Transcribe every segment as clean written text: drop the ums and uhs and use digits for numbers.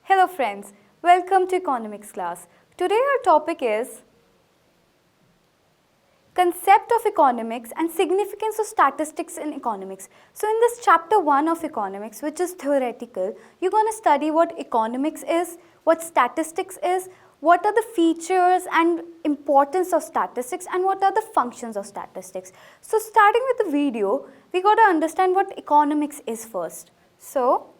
Hello friends, welcome to economics class. Today our topic is concept of economics and significance of statistics in economics. So in this chapter 1 of economics, which is theoretical, you're going to study what economics is, what statistics is, what are the features and importance of statistics, and what are the functions of statistics. So starting with the video, we got to understand what economics is first. So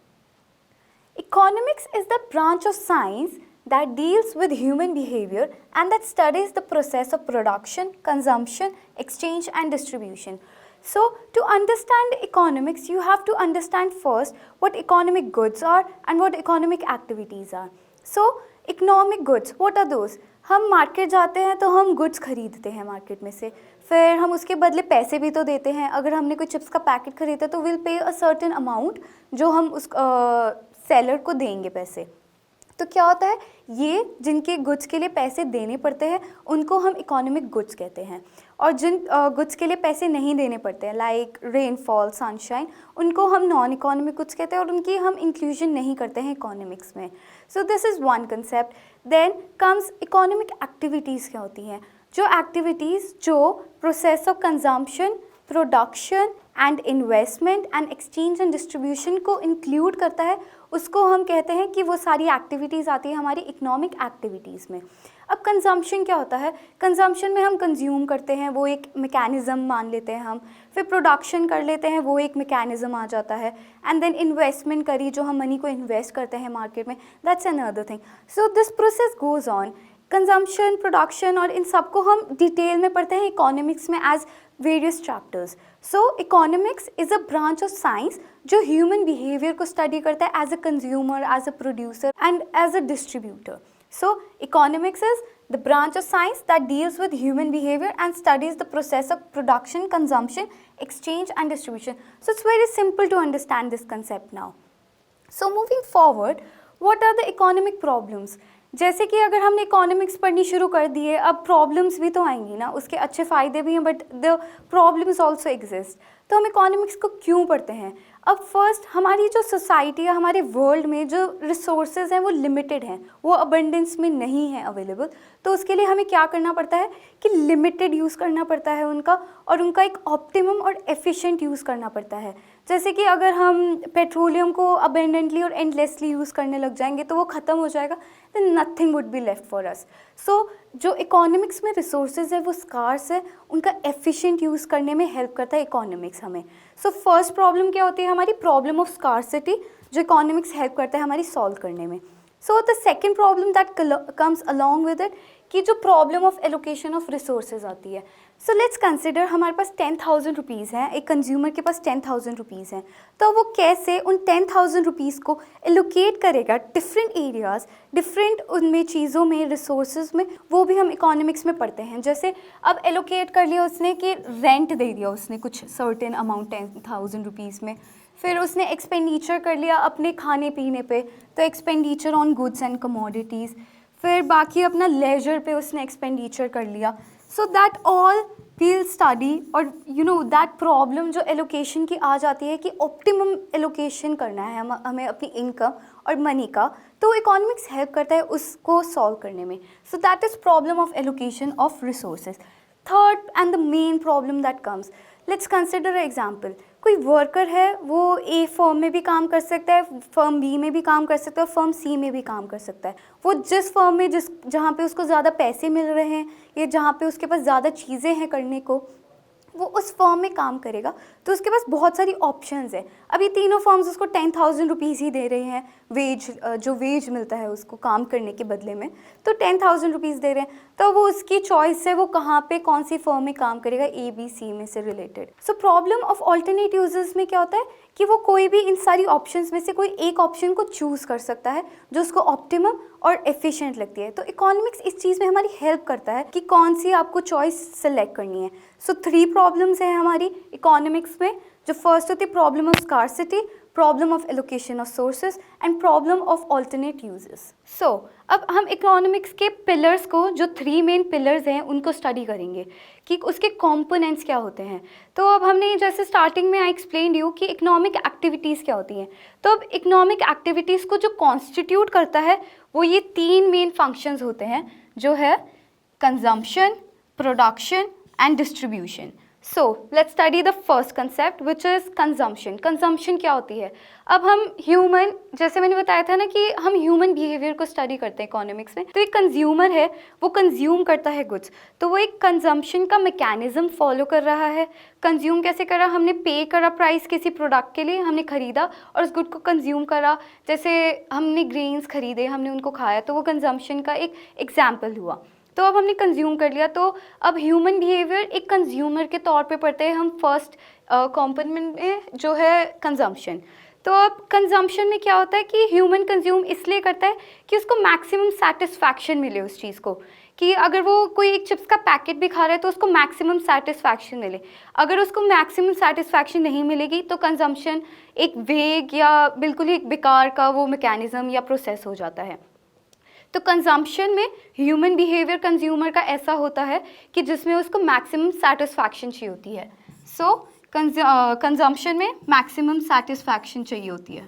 economics is the branch of science that deals with human behavior and that studies the process of production, consumption, exchange and distribution. So to understand economics, you have to understand first what economic goods are and what economic activities are. So economic goods, what are those? हम market जाते हैं तो हम goods खरीदते हैं market में से, फिर हम उसके बदले पैसे भी तो देते हैं. अगर हमने कोई चिप्स का पैकेट खरीदा तो will pay a certain amount जो हम उस सेलर को देंगे पैसे. तो क्या होता है, ये जिनके गुड्स के लिए पैसे देने पड़ते हैं उनको हम इकोनॉमिक गुड्स कहते हैं, और जिन गुड्स के लिए पैसे नहीं देने पड़ते हैं लाइक रेनफॉल, सनशाइन, उनको हम नॉन इकोनॉमिक गुड्स कहते हैं और उनकी हम इंक्लूजन नहीं करते हैं इकोनॉमिक्स में. So this is one concept. Then comes economic activities. क्या होती हैं? जो एक्टिविटीज़ जो process of consumption, production and investment and exchange and distribution को इंक्लूड करता है, उसको हम कहते हैं कि वो सारी एक्टिविटीज़ आती है हमारी इकोनॉमिक एक्टिविटीज़ में. अब कंजम्पशन क्या होता है? कंजम्पशन में हम कंज्यूम करते हैं, वो एक मैकेनिज़्म मान लेते हैं हम. फिर प्रोडक्शन कर लेते हैं, वो एक मैकेनिज़्म आ जाता है. एंड देन इन्वेस्टमेंट करी, जो हम मनी को इन्वेस्ट करते हैं मार्केट में, that's another thing. So this process goes on. Consumption, production और इन सबको हम डिटेल में पढ़ते हैं इकोनॉमिक्स में as various chapters. So economics is a branch of science जो ह्यूमन बिहेवियर को स्टडी करता है as a consumer, as a producer and as a distributor. So economics is the branch of science that deals with human behavior and studies the process of production, consumption, exchange and distribution. So it's very simple to understand this concept now. So moving forward, what are the economic problems? जैसे कि अगर हमने economics पढ़नी शुरू कर दी है, अब problems भी तो आएंगी ना. उसके अच्छे फ़ायदे भी हैं but the problems also exist. तो हम इकोनॉमिक्स को क्यों पढ़ते हैं? अब फर्स्ट, हमारी जो सोसाइटी है, हमारे वर्ल्ड में जो रिसोर्सेज हैं वो लिमिटेड हैं, वो अबंडेंस में नहीं है अवेलेबल. तो उसके लिए हमें क्या करना पड़ता है कि लिमिटेड यूज़ करना पड़ता है उनका, और उनका एक ऑप्टिमम और एफिशिएंट यूज़ करना पड़ता है. जैसे कि अगर हम पेट्रोलियम को अबेंडेंटली और एंडलेसली यूज़ करने लग जाएंगे तो वो ख़त्म हो जाएगा, then nothing would be left for us. So जो इकोनॉमिक्स में रिसोर्सेज है वो स्कार्स है, उनका एफिशिएंट यूज़ करने में हेल्प करता है इकोनॉमिक्स हमें. सो फर्स्ट प्रॉब्लम क्या होती है हमारी? प्रॉब्लम ऑफ स्कार्सिटी, जो इकोनॉमिक्स हेल्प करता है हमारी सॉल्व करने में. So the second problem that comes along with it, कि जो problem of allocation of resources आती है. सो लेट्स कंसिडर हमारे पास 10,000 रुपीज़ हैं, एक कंज्यूमर के पास 10,000 रुपीज़ हैं. तो वो कैसे उन 10,000 रुपीज़ को एलोकेट करेगा डिफरेंट एरियाज़, डिफरेंट उनमें चीज़ों में, रिसोर्सेज में, वो भी हम इकोनॉमिक्स में पढ़ते हैं. जैसे अब एलोकेट कर लिया उसने कि रेंट दे दिया उसने कुछ सर्टेन अमाउंट 10,000 रुपीज़ में. फिर उसने एक्सपेंडिचर कर लिया अपने खाने पीने पे, तो expenditure on goods and commodities. फिर बाकी अपना लेजर पे उसने एक्सपेंडिचर कर लिया. So that all we'll study, और यू नो दैट प्रॉब्लम जो एलोकेशन की आ जाती है कि ऑप्टिमम एलोकेशन करना है हमें अपनी इनकम और मनी का, तो इकोनॉमिक्स हेल्प करता है उसको सॉल्व करने में. So that is problem of allocation of resources. Third and the main problem that comes, let's consider a example. कोई वर्कर है, वो ए फर्म में भी काम कर सकता है, फर्म बी में भी काम कर सकता है और फर्म सी में भी काम कर सकता है. वो जिस फर्म में जहाँ पे उसको ज़्यादा पैसे मिल रहे हैं या जहाँ पे उसके पास ज़्यादा चीज़ें हैं करने को, वो उस फर्म में काम करेगा. तो उसके पास बहुत सारी ऑप्शंस है. अभी तीनों फर्म्स उसको 10,000 रुपीज़ ही दे रहे हैं वेज, जो वेज मिलता है उसको काम करने के बदले में, तो 10,000 रुपीज़ दे रहे हैं. तो वो उसकी चॉइस है वो कहाँ पे कौन सी फर्म में काम करेगा, ए बी सी में से related. So problem of alternate users में क्या होता है कि वो कोई भी इन सारी ऑप्शंस में से कोई एक ऑप्शन को चूज़ कर सकता है जो उसको ऑप्टिमम और एफिशिएंट लगती है. तो इकोनॉमिक्स इस चीज़ में हमारी हेल्प करता है कि कौन सी आपको चॉइस सेलेक्ट करनी है. सो 3 प्रॉब्लम्स हैं हमारी इकोनॉमिक्स में. जो फर्स्ट होती है problem of scarcity, problem of allocation of sources and problem of alternate uses. So अब हम इकोनॉमिक्स के पिलर्स को, जो 3 मेन पिलर्स हैं, उनको स्टडी करेंगे कि उसके कंपोनेंट्स क्या होते हैं। तो अब हमने जैसे स्टार्टिंग में आई एक्सप्लेन यू कि इकोनॉमिक एक्टिविटीज़ क्या होती हैं। तो अब इकोनॉमिक एक्टिविटीज़ को जो कॉन्स्टिट्यूट करता है वो ये 3 मेन फंक्शंस होते हैं, जो है consumption, production and distribution. So let's study the first concept which is consumption. Consumption क्या होती है? अब हम ह्यूमन, जैसे मैंने बताया था ना कि हम ह्यूमन बिहेवियर को स्टडी करते हैं इकोनॉमिक्स में, तो एक कंज्यूमर है, वो कंज्यूम करता है गुड्स, तो वो एक कंजम्पशन का मैकेनिज्म फॉलो कर रहा है। कंज्यूम कैसे करा? हमने पे करा प्राइस किसी प्रोडक्ट के लिए, हमने ख़रीदा और उस गुड को कंज्यूम करा। जैसे हमने ग्रेन्स खरीदे, हमने उनको खाया, तो वो कंजम्पशन का एक एग्जाम्पल हुआ। तो अब हमने कंज्यूम कर लिया, तो अब ह्यूमन बिहेवियर एक कंज्यूमर के तौर पे पढ़ते हैं हम फर्स्ट कॉम्पोनेंट में, जो है कंजम्पशन। तो अब कंजम्पशन में क्या होता है कि ह्यूमन कंज्यूम इसलिए करता है कि उसको मैक्सिमम सेटिस्फैक्शन मिले उस चीज़ को, कि अगर वो कोई एक चिप्स का पैकेट भी खा रहा है तो उसको मैक्सिमम सेटिस्फैक्शन मिले। अगर उसको मैक्सिमम सेटिस्फैक्शन नहीं मिलेगी तो कंजम्पशन एक वेग या बिल्कुल ही एक बेकार का वो मैकेनिज़्म या प्रोसेस हो जाता है। तो कंजम्पशन में ह्यूमन बिहेवियर कंज्यूमर का ऐसा होता है कि जिसमें उसको मैक्सिमम सेटिस्फैक्शन चाहिए होती है। सो कंजम्पशन में मैक्सिमम सेटिस्फैक्शन चाहिए होती है।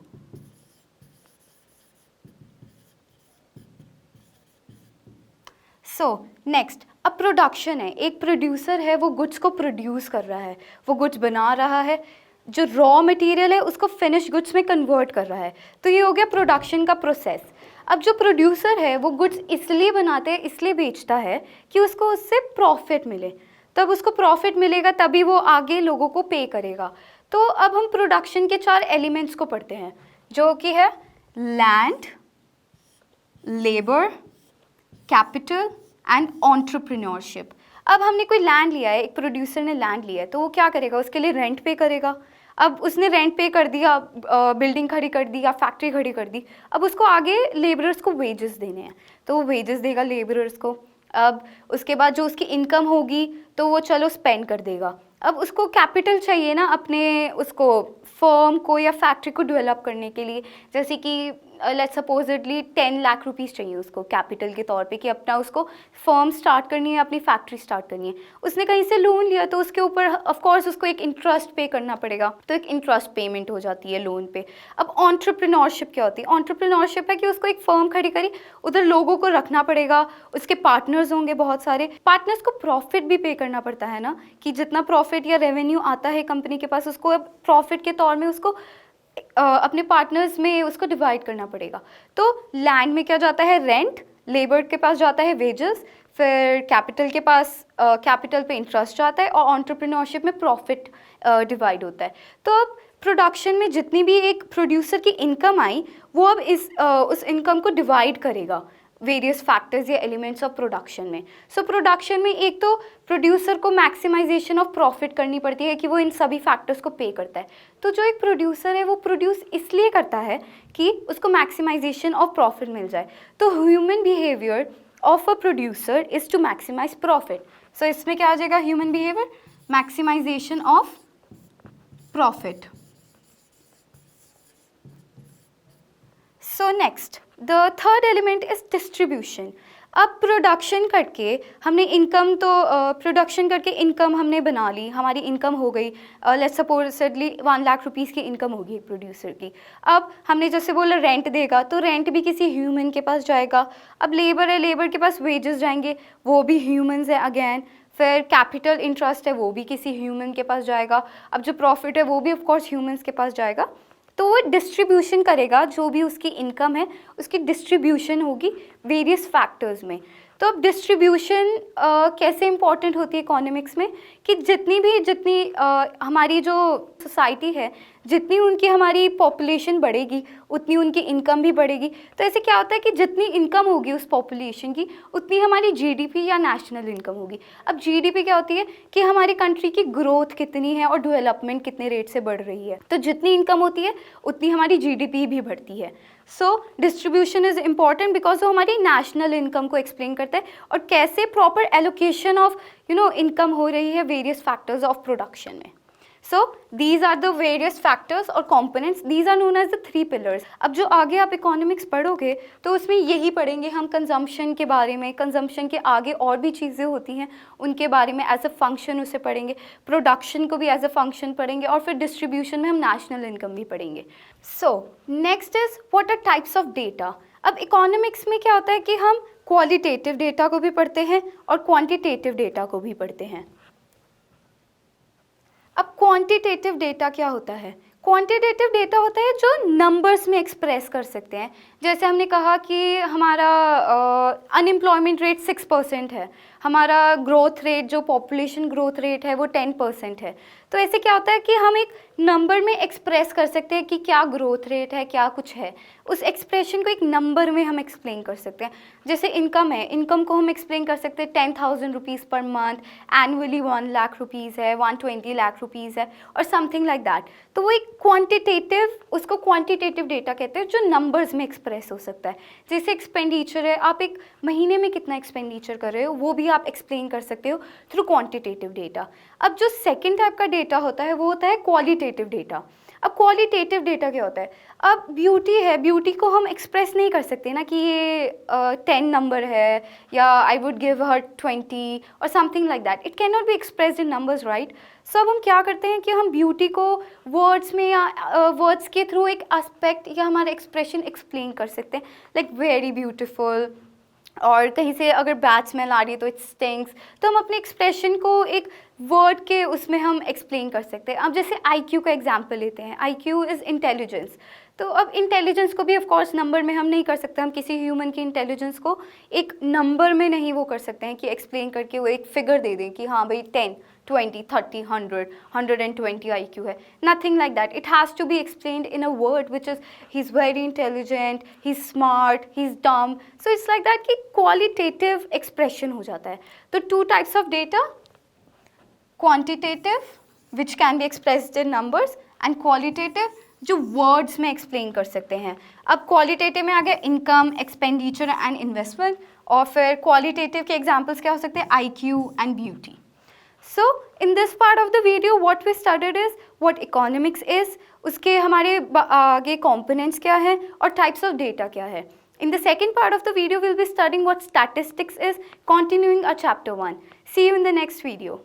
सो नेक्स्ट, अब प्रोडक्शन है। एक प्रोड्यूसर है, वो गुड्स को प्रोड्यूस कर रहा है, वो गुड्स बना रहा है, जो रॉ मटेरियल है उसको फिनिश गुड्स में कन्वर्ट कर रहा है। तो ये हो गया प्रोडक्शन का प्रोसेस। अब जो प्रोड्यूसर है वो गुड्स इसलिए बनाते हैं, इसलिए बेचता है कि उसको उससे प्रॉफिट मिले। तब उसको प्रॉफिट मिलेगा तभी वो आगे लोगों को पे करेगा। तो अब हम प्रोडक्शन के 4 एलिमेंट्स को पढ़ते हैं, जो कि है land, labour, capital and entrepreneurship. अब हमने कोई लैंड लिया है, एक प्रोड्यूसर ने लैंड लिया है, तो वो क्या करेगा? उसके लिए रेंट पे करेगा। अब उसने रेंट पे कर दिया, बिल्डिंग खड़ी कर दी या फैक्ट्री खड़ी कर दी, अब उसको आगे लेबरर्स को वेजेस देने हैं, तो वो वेजेस देगा लेबरर्स को। अब उसके बाद जो उसकी इनकम होगी तो वो चलो स्पेंड कर देगा। अब उसको कैपिटल चाहिए ना अपने उसको फर्म को या फैक्ट्री को डेवलप करने के लिए, जैसे कि लेट्स सपोजिटली 10 लाख रुपीज़ चाहिए उसको कैपिटल के तौर पे कि अपना उसको फर्म स्टार्ट करनी है, अपनी फैक्ट्री स्टार्ट करनी है। उसने कहीं से लोन लिया तो उसके ऊपर ऑफ कोर्स उसको एक इंटरेस्ट पे करना पड़ेगा, तो एक इंटरेस्ट पेमेंट हो जाती है लोन पे। अब एंटरप्रेन्योरशिप क्या होती है? एंटरप्रेन्योरशिप है कि उसको एक फर्म खड़ी करी, उधर लोगों को रखना पड़ेगा, उसके पार्टनर्स होंगे बहुत सारे, पार्टनर्स को प्रॉफिट भी पे करना पड़ता है ना, कि जितना प्रॉफिट या रेवेन्यू आता है कंपनी के पास उसको अब प्रॉफिट के तौर में उसको अपने पार्टनर्स में उसको डिवाइड करना पड़ेगा। तो लैंड में क्या जाता है? रेंट, लेबर के पास जाता है वेजेस, फिर कैपिटल के पास कैपिटल पे इंटरेस्ट जाता है, और एंटरप्रेन्योरशिप में प्रॉफिट डिवाइड होता है। तो अब प्रोडक्शन में जितनी भी एक प्रोड्यूसर की इनकम आई वो अब उस इनकम को डिवाइड करेगा वेरियस फैक्टर्स या एलिमेंट्स ऑफ प्रोडक्शन में। सो प्रोडक्शन में एक तो प्रोड्यूसर को मैक्सिमाइजेशन ऑफ प्रॉफिट करनी पड़ती है कि वो इन सभी फैक्टर्स को पे करता है। तो जो एक प्रोड्यूसर है वो प्रोड्यूस इसलिए करता है कि उसको मैक्सिमाइजेशन ऑफ प्रॉफिट मिल जाए। तो human behaviour of a producer is to maximise profit. So इसमें क्या आ जाएगा? Human behaviour maximisation of profit. So next, the third element is distribution. अब प्रोडक्शन करके हमने इनकम तो प्रोडक्शन करके इनकम हमने बना ली, हमारी इनकम हो गई, लेट्स सपोजिटली 1 लाख रुपीज़ की इनकम होगी एक प्रोड्यूसर की। अब हमने जैसे बोला रेंट देगा, तो रेंट भी किसी ह्यूमन के पास जाएगा। अब लेबर है, लेबर के पास वेजेस जाएंगे, वो भी ह्यूमन्स है अगेन। फिर कैपिटल इंटरेस्ट है, वो भी किसी ह्यूमन के पास जाएगा। अब जो प्रॉफिट है वो भी ऑफ कोर्स ह्यूमन्स के पास जाएगा। तो वो डिस्ट्रीब्यूशन करेगा, जो भी उसकी इनकम है उसकी डिस्ट्रीब्यूशन होगी वेरियस फैक्टर्स में। तो अब डिस्ट्रीब्यूशन कैसे इंपॉर्टेंट होती है इकोनॉमिक्स में, कि जितनी हमारी जो सोसाइटी है, जितनी उनकी हमारी पॉपुलेशन बढ़ेगी उतनी उनकी इनकम भी बढ़ेगी। तो ऐसे क्या होता है कि जितनी इनकम होगी उस पॉपुलेशन की उतनी हमारी जीडीपी या नेशनल इनकम होगी। अब जीडीपी क्या होती है कि हमारी कंट्री की ग्रोथ कितनी है और डेवलपमेंट कितने रेट से बढ़ रही है। तो जितनी इनकम होती है उतनी हमारी जीडीपी भी बढ़ती है। So distribution is important because वो हमारी नेशनल इनकम को एक्सप्लेन करता है और कैसे प्रॉपर एलोकेशन ऑफ इनकम हो रही है वेरियस फैक्टर्स ऑफ प्रोडक्शन में। So these are the various factors or components. These are known as the 3 pillars. अब जो आगे आप इकोनॉमिक्स पढ़ोगे तो उसमें यही पढ़ेंगे हम, कंजम्पशन के बारे में, कंजम्पशन के आगे और भी चीज़ें होती हैं उनके बारे में एज अ फंक्शन उसे पढ़ेंगे, प्रोडक्शन को भी एज अ फंक्शन पढ़ेंगे, और फिर डिस्ट्रीब्यूशन में हम नेशनल इनकम भी पढ़ेंगे. So next is what are types of data. अब इकोनॉमिक्स में क्या होता है कि हम क्वालिटेटिव डेटा को भी पढ़ते हैं और क्वांटिटेटिव डेटा को भी पढ़ते हैं. अब क्वांटिटेटिव डेटा क्या होता है? क्वांटिटेटिव डेटा होता है जो नंबर्स में एक्सप्रेस कर सकते हैं. जैसे हमने कहा कि हमारा अनएम्प्लॉयमेंट रेट 6% है, हमारा ग्रोथ रेट जो पॉपुलेशन ग्रोथ रेट है वो 10% है. तो ऐसे क्या होता है कि हम एक नंबर में एक्सप्रेस कर सकते हैं कि क्या ग्रोथ रेट है, क्या कुछ है. उस एक्सप्रेशन को एक नंबर में हम एक्सप्लेन कर सकते हैं. जैसे इनकम है, इनकम को हम एक्सप्लेन कर सकते हैं 10,000 rupees per month, annually 1 lakh rupees है, 120 लाख रुपीज़ है, और समथिंग लाइक दैट. तो वो एक क्वांटिटेटिव, उसको क्वांटिटेटिव डेटा कहते हैं जो नंबर्स में एक्सप्रेस हो सकता है. जैसे एक्सपेंडिचर है, आप एक महीने में कितना एक्सपेंडिचर कर रहे हो वो भी आप एक्सप्लेन कर सकते हो थ्रू क्वांटिटेटिव डेटा. अब जो सेकेंड टाइप का डेटा होता है वो होता है क्वालिटेटिव डेटा. अब क्वालिटेटिव डेटा क्या होता है? अब ब्यूटी है, ब्यूटी को हम एक्सप्रेस नहीं कर सकते ना कि ये 10 नंबर है या आई वुड गिव हर 20 और something like that. It can not be expressed in numbers, right? So अब हम क्या करते हैं कि हम ब्यूटी को वर्ड्स में या वर्ड्स के थ्रू एक एस्पेक्ट या हमारा एक्सप्रेशन एक्सप्लेन कर सकते हैं, लाइक वेरी ब्यूटिफुल, और कहीं से अगर बैड स्मेल आ रही है तो इट स्टिंक्स. तो हम अपने एक्सप्रेशन को एक वर्ड के उसमें हम एक्सप्लेन कर सकते हैं. अब जैसे IQ का एग्जांपल लेते हैं. IQ is intelligence. तो अब इंटेलिजेंस को भी ऑफ कोर्स नंबर में हम नहीं कर सकते. हम किसी ह्यूमन की इंटेलिजेंस को एक नंबर में नहीं वो कर सकते हैं कि एक्सप्लेन करके वो एक फिगर दे दें कि हाँ भाई 10, 20, 30, 100, 120 IQ है. Nothing like that. It has to be explained in a word which is he's very intelligent, he's smart, he's dumb. So it's like that कि qualitative expression हो जाता है. तो 2 types of data, quantitative which can be expressed in numbers and qualitative जो words में explain कर सकते हैं. अब क्वालिटेटिव में आ गया इनकम, एक्सपेंडिचर एंड इन्वेस्टमेंट, और फिर क्वालिटेटिव के एग्जांपल्स क्या हो सकते हैं? IQ and beauty. So in this part of the video what we studied is what economics is, उसके हमारे आगे components क्या हैं और types of data क्या है. In the second part of the video we'll be studying what statistics is, continuing our chapter 1. See you in the next video.